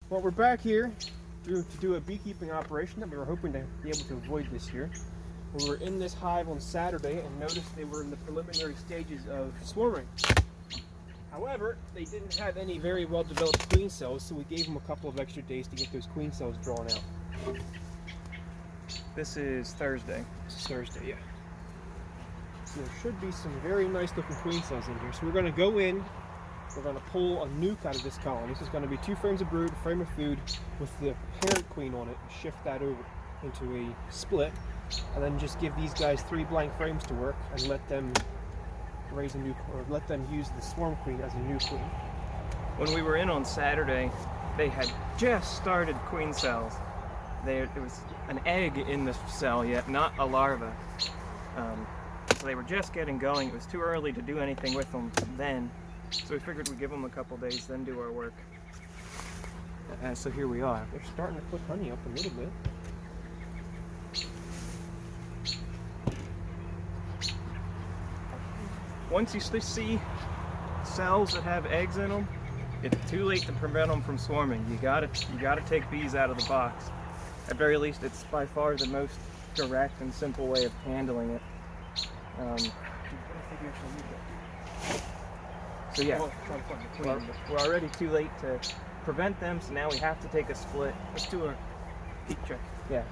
Well, we're back here to do a beekeeping operation that we were hoping to be able to avoid this year. We were in this hive on Saturday and noticed they were in the preliminary stages of swarming. However, they didn't have any very well developed queen cells, so we gave them a couple of extra days to get those queen cells drawn out. This is Thursday. This is Thursday, yeah. So there should be some very nice looking queen cells in here. So we're going to go in, we're going to pull a nuke out of this colony. This is going to be 2 frames of brood, a frame of food with the parent queen on it, and shift that over into a split, and then just give these guys 3 blank frames to work and let them raise a new, or let them use the swarm queen as a new queen. When we were in on Saturday, they had just started queen cells. There was an egg in the cell yet, not a larva. So they were just getting going. It was too early to do anything with them then. So we figured we'd give them a couple days, then do our work. So here we are. They're starting to put honey up a little bit. Once you see cells that have eggs in them, it's too late to prevent them from swarming. You gotta take bees out of the box. At very least, it's by far the most direct and simple way of handling it. So yeah, we're already too late to prevent them, so now we have to take a split. Let's do a peek check. Yeah.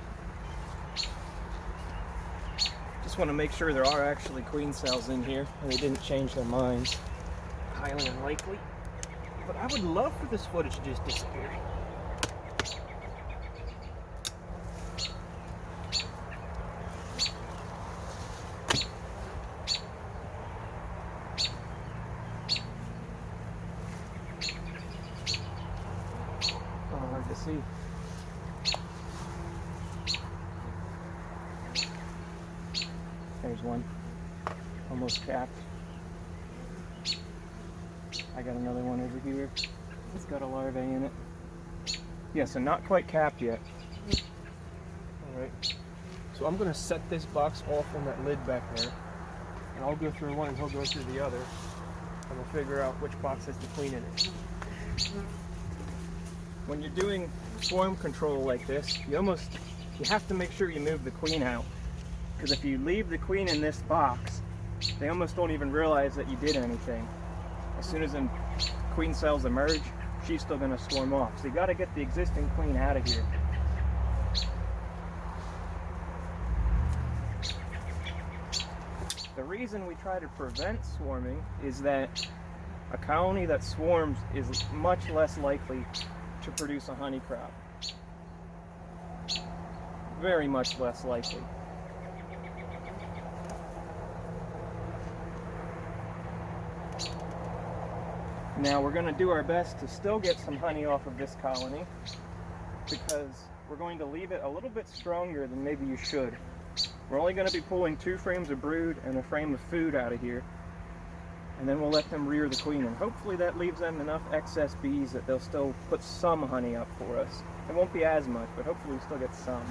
Just want to make sure there are actually queen cells in here and they didn't change their minds. Highly unlikely. But I would love for this footage to just disappear. Hard to see. There's one, almost capped. I got another one over here. It's got a larvae in it. Yeah, so not quite capped yet. Alright. So I'm going to set this box off on that lid back there. And I'll go through one and he'll go through the other. And we'll figure out which box has the queen in it. When you're doing swarm control like this, you have to make sure you move the queen out. Because if you leave the queen in this box, they almost don't even realize that you did anything. As soon as the queen cells emerge, she's still going to swarm off. So you got to get the existing queen out of here. The reason we try to prevent swarming is that a colony that swarms is much less likely to produce a honey crop. Very much less likely. Now we're going to do our best to still get some honey off of this colony because we're going to leave it a little bit stronger than maybe you should. We're only going to be pulling 2 frames of brood and a frame of food out of here, and then we'll let them rear the queen, and hopefully that leaves them enough excess bees that they'll still put some honey up for us. It won't be as much, but hopefully we still get some.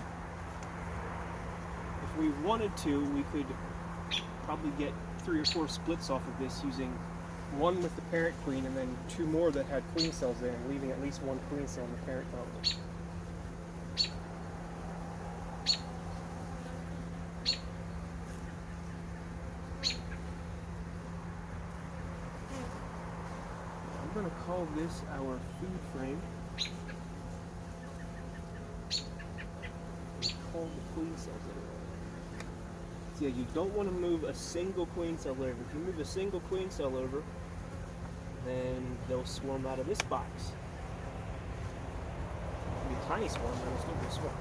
If we wanted to, we could probably get 3 or 4 splits off of this using one with the parent queen and then 2 more that had queen cells there, and leaving at least 1 queen cell in the parent colony. I'm going to call this our food frame. And call the queen cells over. So yeah, you don't want to move a single queen cell over. If you move a single queen cell over, then they'll swarm out of this box. It'll be a tiny swarm, but it'll still be a swarm.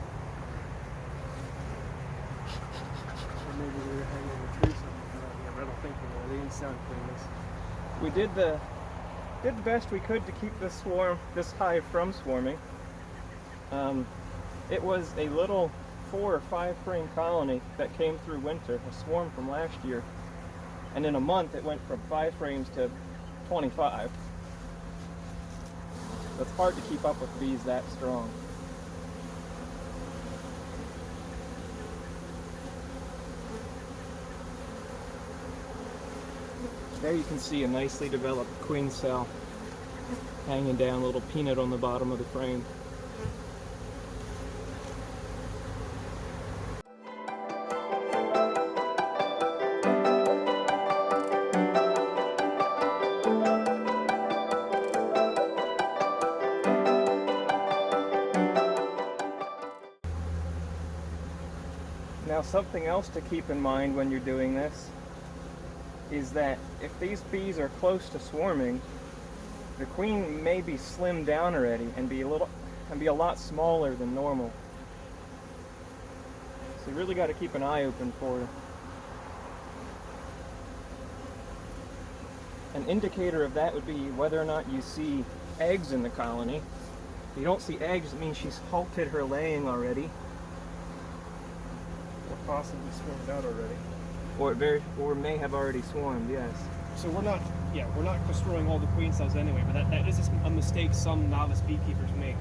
Or maybe they were hanging in the tree somewhere. Yeah, I don't think they were. They didn't sound famous. We did the best we could to keep this hive from swarming. It was a little 4 or 5 frame colony that came through winter, a swarm from last year, and in a month it went from 5 frames to 25. It's hard to keep up with bees that strong. There you can see a nicely developed queen cell hanging down, a little peanut on the bottom of the frame. Now, something else to keep in mind when you're doing this is that if these bees are close to swarming, the queen may be slimmed down already and be a lot smaller than normal. So you really got to keep an eye open for her. An indicator of that would be whether or not you see eggs in the colony. If you don't see eggs, it means she's halted her laying already. Possibly swarmed out already. Or may have already swarmed, yes. So we're not destroying all the queen cells anyway, but that is a mistake some novice beekeepers make.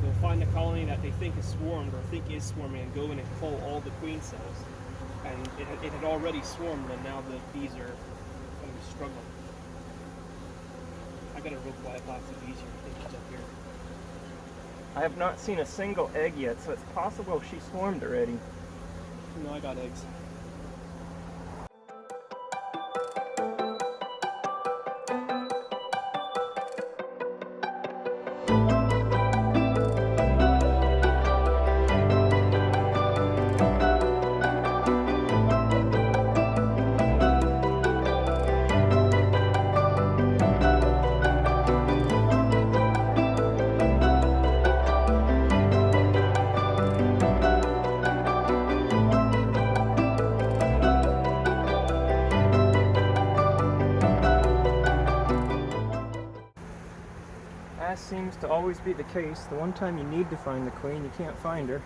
They'll find a colony that they think is swarmed or think is swarming and go in and pull all the queen cells. And it had already swarmed, and now the bees are going to be struggling. I got a real quiet box of bees here. I think she's up here. I have not seen a single egg yet, so it's possible she swarmed already. No, I got eggs. As seems to always be the case, the one time you need to find the queen, you can't find her.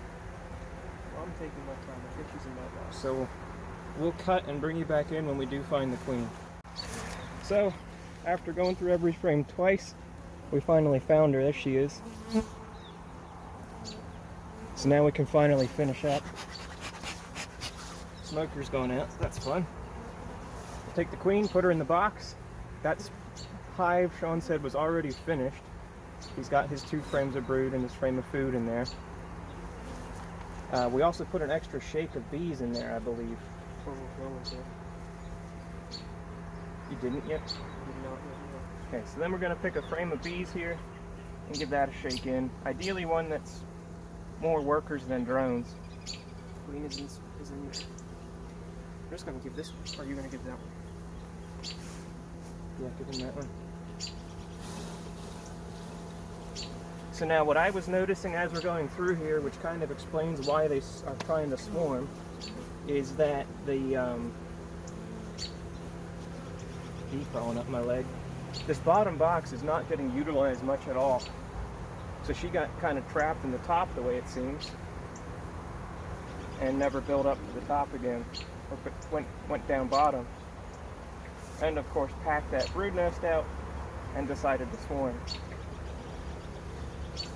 Well, I'm taking my time. I think she's in that box. So we'll cut and bring you back in when we do find the queen. So, after going through every frame twice, we finally found her. There she is. So now we can finally finish up. Smoker's gone out, so that's fun. We'll take the queen, put her in the box. That's hive, Sean said, was already finished. He's got his 2 frames of brood and his frame of food in there. We also put an extra shake of bees in there, I believe. You didn't yet? Okay, so then we're going to pick a frame of bees here and give that a shake in. Ideally one that's more workers than drones. Queen is in there. I'm just going to give this one. Or are you going to give that one? Yeah, give him that one. So now what I was noticing as we're going through here, which kind of explains why they are trying to swarm, is that the bee crawling up my leg. This bottom box is not getting utilized much at all. So she got kind of trapped in the top the way it seems, and never built up to the top again, or went down bottom. And of course packed that brood nest out and decided to swarm.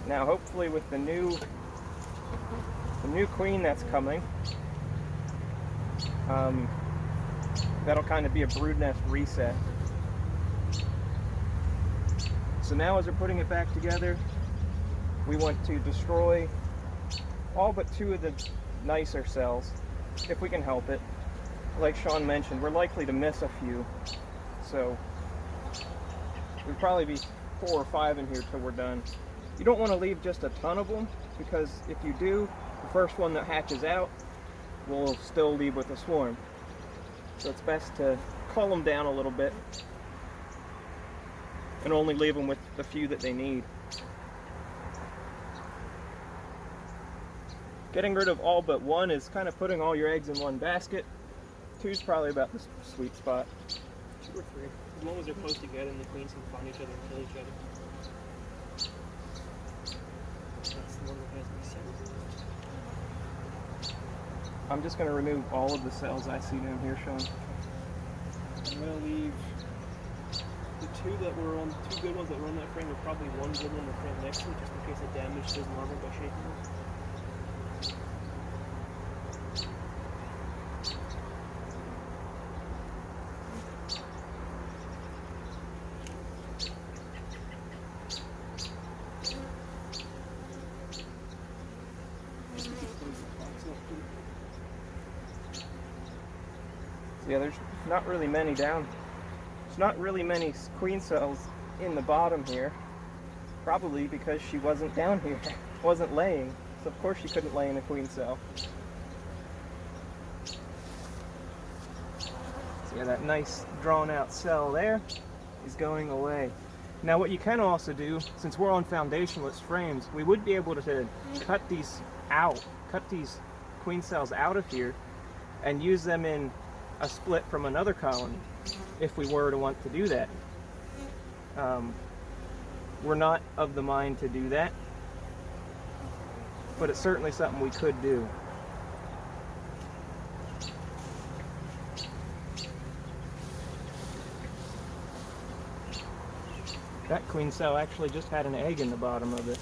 Now hopefully with the new queen that's coming, that'll kind of be a brood nest reset. So now as we're putting it back together, we want to destroy all but 2 of the nicer cells, if we can help it. Like Sean mentioned, we're likely to miss a few, so there'll probably be 4 or 5 in here till we're done. You don't want to leave just a ton of them, because if you do, the first one that hatches out will still leave with a swarm. So it's best to cull them down a little bit and only leave them with the few that they need. Getting rid of all but 1 is kind of putting all your eggs in one basket. 2 is probably about the sweet spot. 2 or 3. As long as they're close together and the queens can find each other and kill each other. That's the one that has these cells. I'm just going to remove all of the cells I see down here, Sean. I'm going to leave the 2 that were on, 2 good ones that were on that frame, and probably 1 good one in the frame next to it, just in case it damaged his larva by shaking it. Yeah, there's not really many down. There's not really many queen cells in the bottom here. Probably because she wasn't down here, wasn't laying. So of course she couldn't lay in a queen cell. So yeah, that nice drawn out cell there is going away. Now what you can also do, since we're on foundationless frames, we would be able to cut these out, cut these queen cells out of here and use them in a split from another colony if we were to want to do that. We're not of the mind to do that, but it's certainly something we could do. That queen cell actually just had an egg in the bottom of it.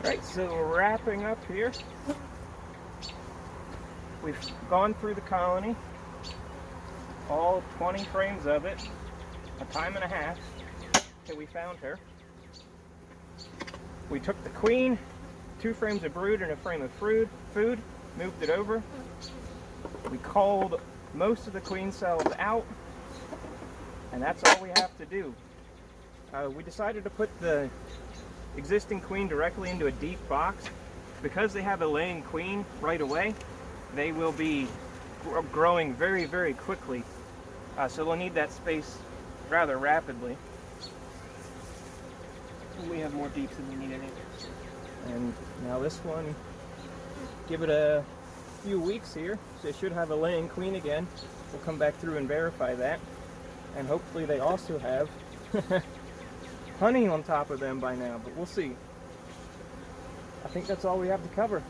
Right, so wrapping up here, we've gone through the colony, all 20 frames of it, a time and a half till we found her. We took the queen, 2 frames of brood and a frame of food, moved it over. We culled most of the queen cells out, and that's all we have to do. We decided to put the existing queen directly into a deep box. Because they have a laying queen right away, they will be growing very, very quickly. So they'll need that space rather rapidly. We have more deeps than we need any. And now this one, give it a few weeks here, so they should have a laying queen again. We'll come back through and verify that. And hopefully they also have honey on top of them by now, but we'll see. I think that's all we have to cover.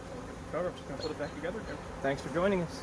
Just gonna put it back together. Thanks for joining us.